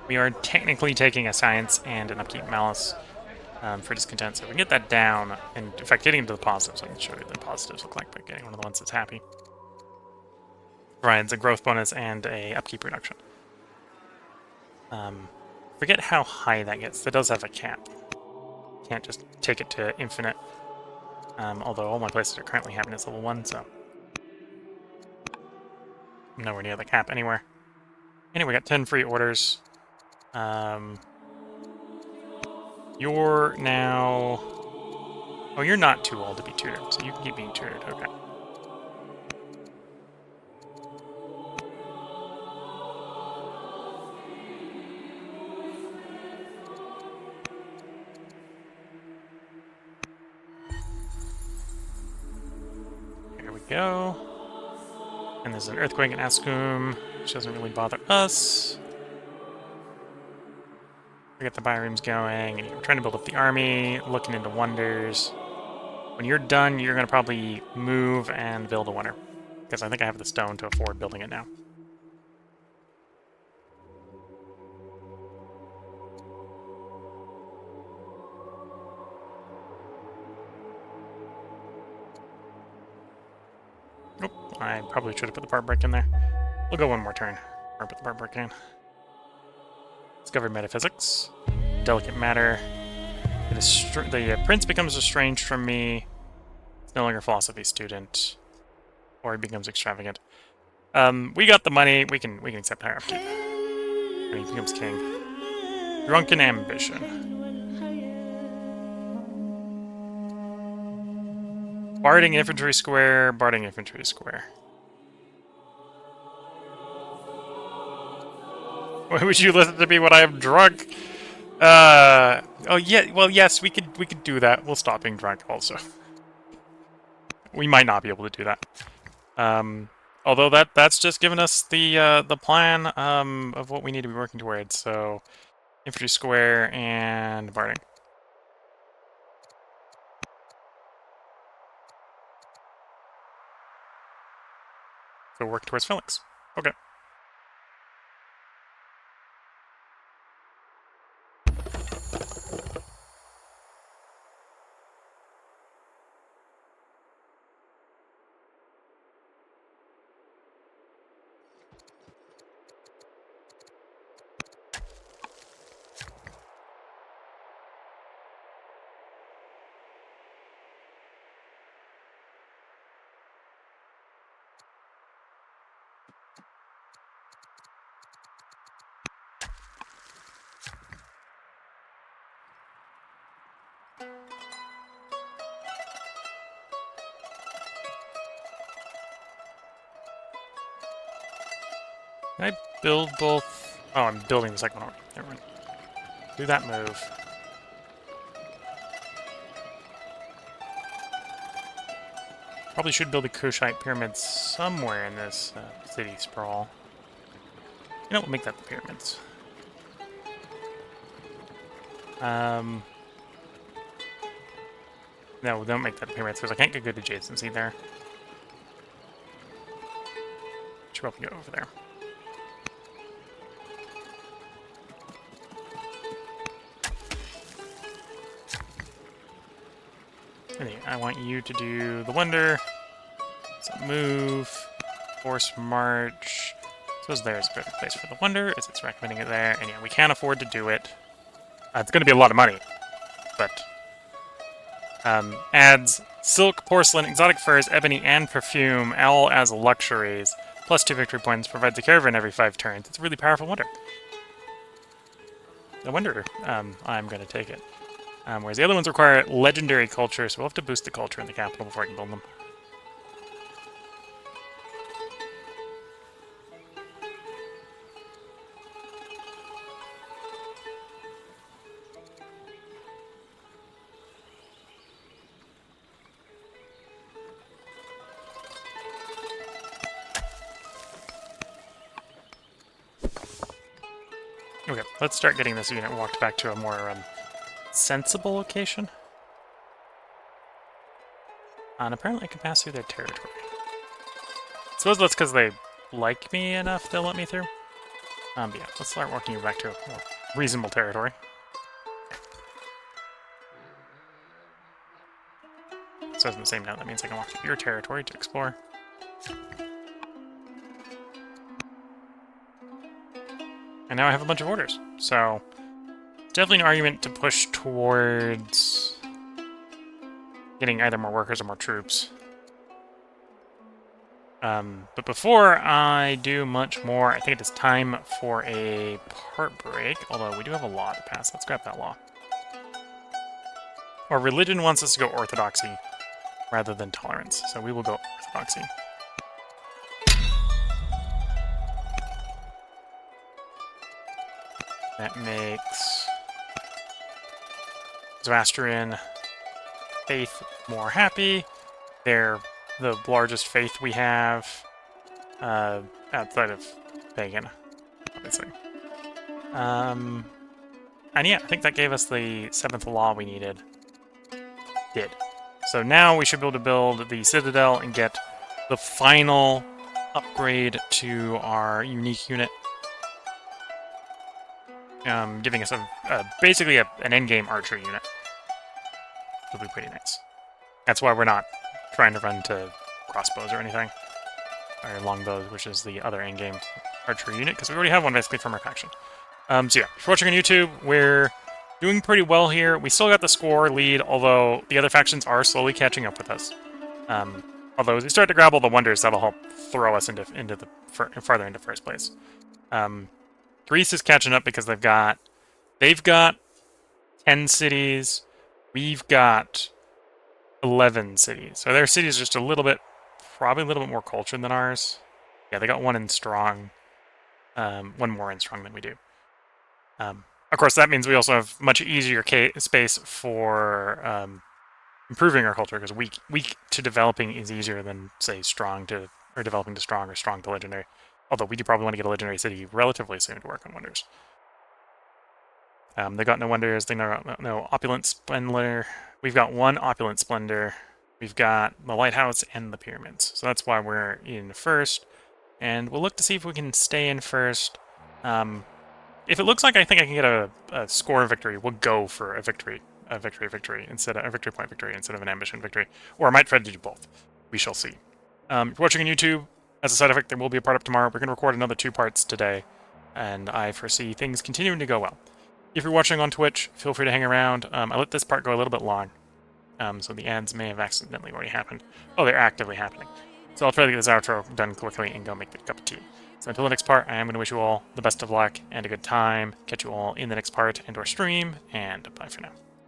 We are technically taking a science and an upkeep malice for discontent, so we can get that down, and in fact, getting into the positives, I can show you what the positives look like by getting one of the ones that's happy. Provides a growth bonus and a upkeep reduction. Forget how high that gets. That does have a cap. Can't just take it to infinite. Although all my places are currently happiness level 1, so I'm nowhere near the cap anywhere. Anyway, we got 10 free orders. You're now... Oh, you're not too old to be tutored, so you can keep being tutored. Okay. Here we go. And there's an earthquake in Askum, which doesn't really bother us. We get the bioreams going, and you're trying to build up the army, looking into wonders. When you're done, you're going to probably move and build a wonder, because I think I have the stone to afford building it now. Nope, I probably should have put the part break in there. We'll go one more turn. Or put the part break in. Discovered metaphysics. Delicate matter. The prince becomes estranged from me. He's no longer a philosophy student. Or he becomes extravagant. We got the money. We can accept higher upkeep. And he becomes king. Drunken ambition. Barding infantry square. Barding infantry square. Why would you listen to me when I am drunk? Oh yeah, well yes, we could do that. We'll stop being drunk also. We might not be able to do that. Although that's just given us the plan of what we need to be working towards. So infantry square and barding. So work towards phalanx. Okay. Can I build both? Oh, I'm building the second one already. Never mind. Do that move. Probably should build a Kushite pyramid somewhere in this city sprawl. You know, we'll make that the pyramids. No, don't make that the pyramids, because I can't get good adjacency there. Should probably go over there. Anyway, I want you to do the wonder. So move, force march. Suppose there's a better place for the wonder, as it's recommending it there. And yeah, we can't afford to do it. It's going to be a lot of money, but adds silk, porcelain, exotic furs, ebony, and perfume, all as luxuries. Plus 2 victory points, provides a caravan every 5 turns. It's a really powerful wonder. The wonder, I'm going to take it. Whereas the other ones require legendary culture, so we'll have to boost the culture in the capital before I can build them. Okay, let's start getting this unit walked back to a more sensible location. And apparently I can pass through their territory. I suppose that's because they like me enough they'll let me through. But yeah, let's start walking you back to a more reasonable territory. So it's the same now, that means I can walk to your territory to explore. And now I have a bunch of orders, so definitely an argument to push towards getting either more workers or more troops. But before I do much more, I think it is time for a part break, although we do have a law to pass. Let's grab that law. Or religion wants us to go orthodoxy rather than tolerance, so we will go orthodoxy. That makes Zoroastrian faith more happy. They're the largest faith we have outside of pagan, obviously. And yeah, I think that gave us the 7th law we needed. Did. So now we should be able to build the Citadel and get the final upgrade to our unique unit. Giving us basically an endgame archer unit. It'll be pretty nice. That's why we're not trying to run to crossbows or anything. Or longbows, which is the other endgame archer unit, because we already have one basically from our faction. So yeah, if you're watching on YouTube, we're doing pretty well here. We still got the score lead, although the other factions are slowly catching up with us. Although as we start to grab all the wonders, that'll help throw us farther into first place. Greece is catching up because they've got 10 cities. We've got 11 cities. So their cities are just probably a little bit more cultured than ours. Yeah, they got one in strong. One more in strong than we do. Of course, that means we also have much easier space for improving our culture, because weak to developing is easier than, say, developing to strong or strong to legendary. Although we do probably want to get a legendary city relatively soon to work on wonders. They got no wonders, they got no opulent splendor. We've got one opulent splendor. We've got the lighthouse and the pyramids. So that's why we're in first. And we'll look to see if we can stay in first. If it looks like I think I can get a score victory, we'll go for a victory instead of a victory point victory instead of an ambition victory. Or I might try to do both. We shall see. If you're watching on YouTube, as a side effect, there will be a part up tomorrow. We're going to record another 2 parts today, and I foresee things continuing to go well. If you're watching on Twitch, feel free to hang around. I let this part go a little bit long, so the ads may have accidentally already happened. Oh, they're actively happening. So I'll try to get this outro done quickly and go make the cup of tea. So until the next part, I am going to wish you all the best of luck and a good time. Catch you all in the next part and/or stream, and bye for now.